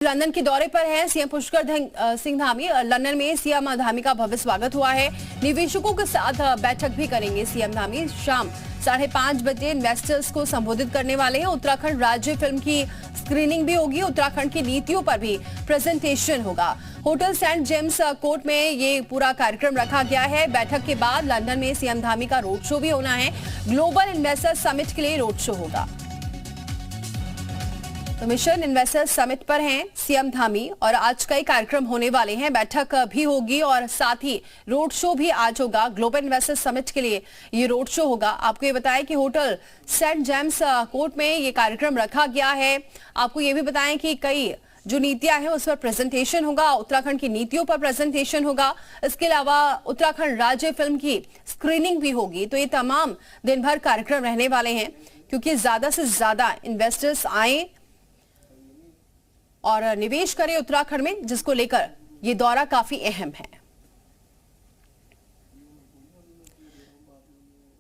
London के दौरे पर हैं सीएम पुष्कर सिंह धामी। लंदन में सीएम धामी का भव्य स्वागत हुआ है। निवेशकों के साथ बैठक भी करेंगे सीएम धामी। शाम 5:30 बजे इन्वेस्टर्स को संबोधित करने वाले हैं। उत्तराखंड राज्य फिल्म की स्क्रीनिंग भी होगी। उत्तराखंड की नीतियों पर भी प्रेजेंटेशन होगा। होटल सेंट जेम्स कोर्ट में ये पूरा कार्यक्रम रखा गया है। बैठक के बाद लंदन में सीएम धामी का रोड शो भी होना है। ग्लोबल इन्वेस्टर्स समिट के लिए रोड शो होगा। तो मिशन इन्वेस्टर्स समिट पर हैं सीएम धामी और आज कई कार्यक्रम होने वाले हैं। बैठक भी होगी और साथ ही रोड शो भी आज होगा। ग्लोबल इन्वेस्टर्स समिट के लिए ये रोड शो होगा। आपको ये बताएं कि होटल सेंट जेम्स कोर्ट में ये कार्यक्रम रखा गया है। आपको ये भी बताएं कि कई जो नीतियां हैं उस पर प्रेजेंटेशन होगा। उत्तराखंड की नीतियों पर प्रेजेंटेशन होगा। इसके अलावा उत्तराखंड राज्य फिल्म की स्क्रीनिंग भी होगी। तो ये तमाम दिन भर कार्यक्रम रहने वाले हैं क्योंकि ज्यादा से ज्यादा इन्वेस्टर्स आए और निवेश करें उत्तराखंड में, जिसको लेकर यह दौरा काफी अहम है।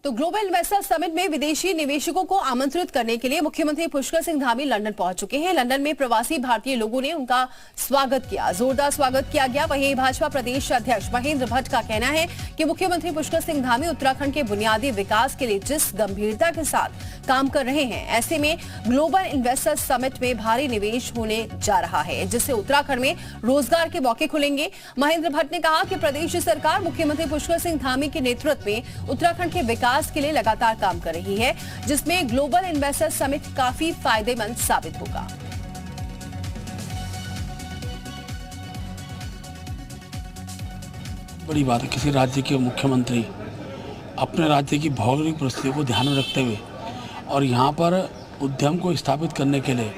तो ग्लोबल इन्वेस्टर समिट में विदेशी निवेशकों को आमंत्रित करने के लिए मुख्यमंत्री पुष्कर सिंह धामी लंदन पहुंच चुके हैं। लंदन में प्रवासी भारतीय लोगों ने उनका स्वागत किया, जोरदार स्वागत किया गया। वहीं भाजपा प्रदेश अध्यक्ष महेंद्र भट्ट का कहना है कि मुख्यमंत्री पुष्कर सिंह धामी उत्तराखंड के बुनियादी विकास के लिए जिस गंभीरता के साथ काम कर रहे हैं, ऐसे में ग्लोबल इन्वेस्टर समिट में भारी निवेश होने जा रहा है, जिससे उत्तराखंड में रोजगार के मौके खुलेंगे। महेंद्र भट्ट ने कहा कि प्रदेश सरकार मुख्यमंत्री पुष्कर सिंह धामी के नेतृत्व में उत्तराखंड के विकास के लिए लगातार काम कर रही है, जिसमें ग्लोबल इन्वेस्टर समिट काफी फायदेमंद साबित होगा। बड़ी बात है किसी राज्य के मुख्यमंत्री अपने राज्य की भौगोलिक परिस्थिति को ध्यान में रखते हुए और यहाँ पर उद्यम को स्थापित करने के लिए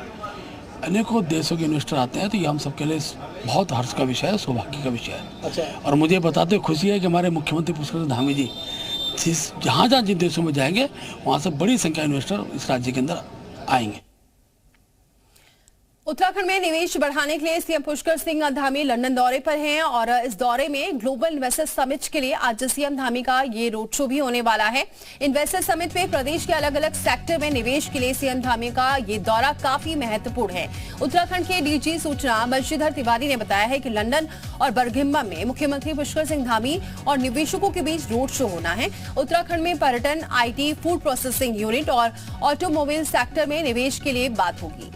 अनेकों देशों के इन्वेस्टर आते हैं, तो ये हम सबके लिए बहुत हर्ष का विषय है, सौभाग्य का विषय है। अच्छा। और मुझे बताते खुशी है कि हमारे मुख्यमंत्री पुष्कर सिंह धामी जी जहाँ जिन देशों में जाएंगे वहाँ से बड़ी संख्या इन्वेस्टर इस राज्य के अंदर आएंगे। उत्तराखंड में निवेश बढ़ाने के लिए सीएम पुष्कर सिंह धामी लंदन दौरे पर हैं और इस दौरे में ग्लोबल इन्वेस्टर समिट के लिए आज सीएम धामी का ये रोड शो भी होने वाला है। इन्वेस्टर समिट में प्रदेश के अलग अलग सेक्टर में निवेश के लिए सीएम धामी का ये दौरा काफी महत्वपूर्ण है। उत्तराखंड के डीजी सूचना बंशीधर तिवारी ने बताया है कि लंदन और बर्मिंघम में मुख्यमंत्री पुष्कर सिंह धामी और निवेशकों के बीच रोड शो होना है। उत्तराखंड में पर्यटन, IT, फूड प्रोसेसिंग यूनिट और ऑटोमोबाइल सेक्टर में निवेश के लिए बात होगी।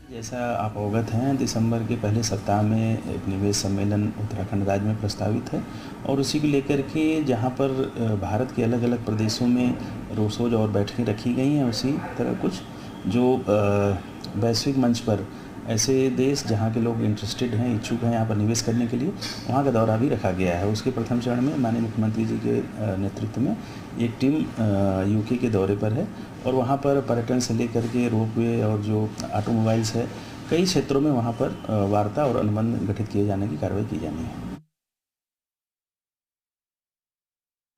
जैसा आप अवगत हैं, दिसंबर के पहले सप्ताह में एक निवेश सम्मेलन उत्तराखंड राज्य में प्रस्तावित है और उसी को लेकर के जहां पर भारत के अलग अलग प्रदेशों में रोड शोज और बैठकें रखी गई हैं, उसी तरह कुछ जो वैश्विक मंच पर ऐसे देश जहां के लोग इंटरेस्टेड हैं, इच्छुक हैं यहाँ पर निवेश करने के लिए, वहाँ का दौरा भी रखा गया है। उसके प्रथम चरण में माननीय मुख्यमंत्री जी के नेतृत्व में एक टीम UK के दौरे पर है और वहाँ पर पर्यटन से लेकर के रोपवे और जो ऑटोमोबाइल्स है, कई क्षेत्रों में वहाँ पर वार्ता और अनुबंध गठित किए जाने की कार्रवाई की जानी है।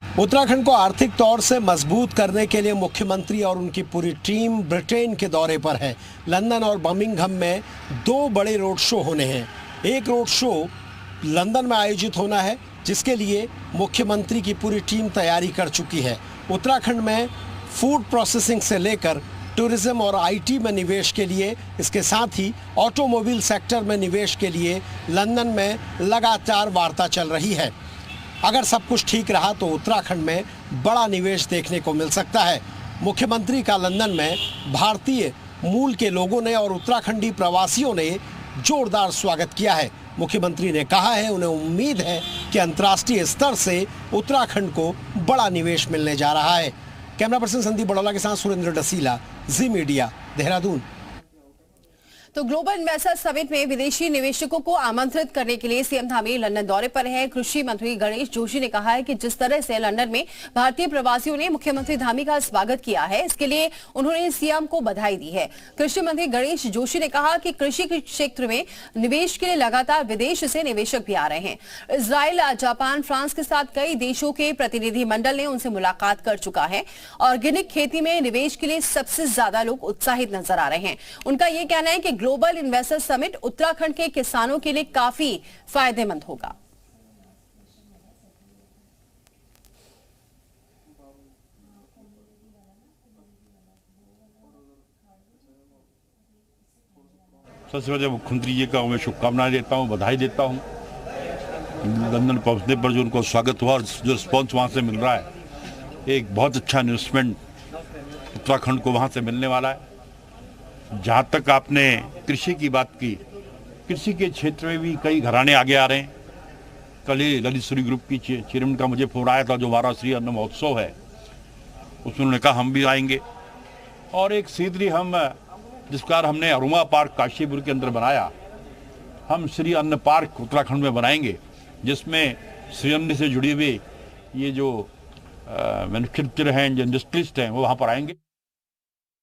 उत्तराखंड को आर्थिक तौर से मजबूत करने के लिए मुख्यमंत्री और उनकी पूरी टीम ब्रिटेन के दौरे पर है। लंदन और बर्मिंघम में 2 बड़े रोड शो होने हैं। एक रोड शो लंदन में आयोजित होना है, जिसके लिए मुख्यमंत्री की पूरी टीम तैयारी कर चुकी है। उत्तराखंड में फूड प्रोसेसिंग से लेकर टूरिज्म और IT में निवेश के लिए, इसके साथ ही ऑटोमोबाइल सेक्टर में निवेश के लिए लंदन में लगातार वार्ता चल रही है। अगर सब कुछ ठीक रहा तो उत्तराखंड में बड़ा निवेश देखने को मिल सकता है। मुख्यमंत्री का लंदन में भारतीय मूल के लोगों ने और उत्तराखंडी प्रवासियों ने जोरदार स्वागत किया है। मुख्यमंत्री ने कहा है उन्हें उम्मीद है कि अंतर्राष्ट्रीय स्तर से उत्तराखंड को बड़ा निवेश मिलने जा रहा है। कैमरा पर्सन संदीप बड़ौला के साथ सुरेंद्र डसीला, जी मीडिया, देहरादून। तो ग्लोबल इन्वेस्टर समिट में विदेशी निवेशकों को आमंत्रित करने के लिए सीएम धामी लंदन दौरे पर है। कृषि मंत्री गणेश जोशी ने कहा है कि जिस तरह से लंदन में भारतीय प्रवासियों ने मुख्यमंत्री धामी का स्वागत किया है, इसके लिए उन्होंने सीएम को बधाई दी है। कृषि मंत्री गणेश जोशी ने कहा कि कृषि के क्षेत्र में निवेश के लिए लगातार विदेश से निवेशक भी आ रहे हैं। इजराइल, जापान, फ्रांस के साथ कई देशों के प्रतिनिधिमंडल ने उनसे मुलाकात कर चुका है। ऑर्गेनिक खेती में निवेश के लिए सबसे ज्यादा लोग उत्साहित नजर आ रहे हैं। उनका यह कहना है कि ग्लोबल इन्वेस्टर समिट उत्तराखंड के किसानों के लिए काफी फायदेमंद होगा। सबसे पहले मुख्यमंत्री जी का मैं शुभकामनाएं देता हूँ, बधाई देता हूँ। लंदन पहुँचने पर जो उनको स्वागत हुआ और जो रिस्पॉन्स वहाँ से मिल रहा है, एक बहुत अच्छा इन्वेस्टमेंट उत्तराखंड को वहाँ से मिलने वाला है। जहाँ तक आपने कृषि की बात की, कृषि के क्षेत्र में भी कई घराने आगे आ रहे हैं। कल ही ललितश्री ग्रुप की चेयरमैन का मुझे फोन आया था, जो वाराणसी अन्न महोत्सव है, उसमें उन्होंने कहा हम भी आएंगे। और एक सीधरी हम जिस प्रकार हमने अरुमा पार्क काशीपुर के अंदर बनाया, हम श्री अन्न पार्क उत्तराखंड में बनाएंगे, जिसमें श्री अन्न से जुड़े हुए ये जो मैन्युफैक्चरर हैं, जो इंडस्ट्रिस्ट हैं, वो वहाँ पर आएंगे।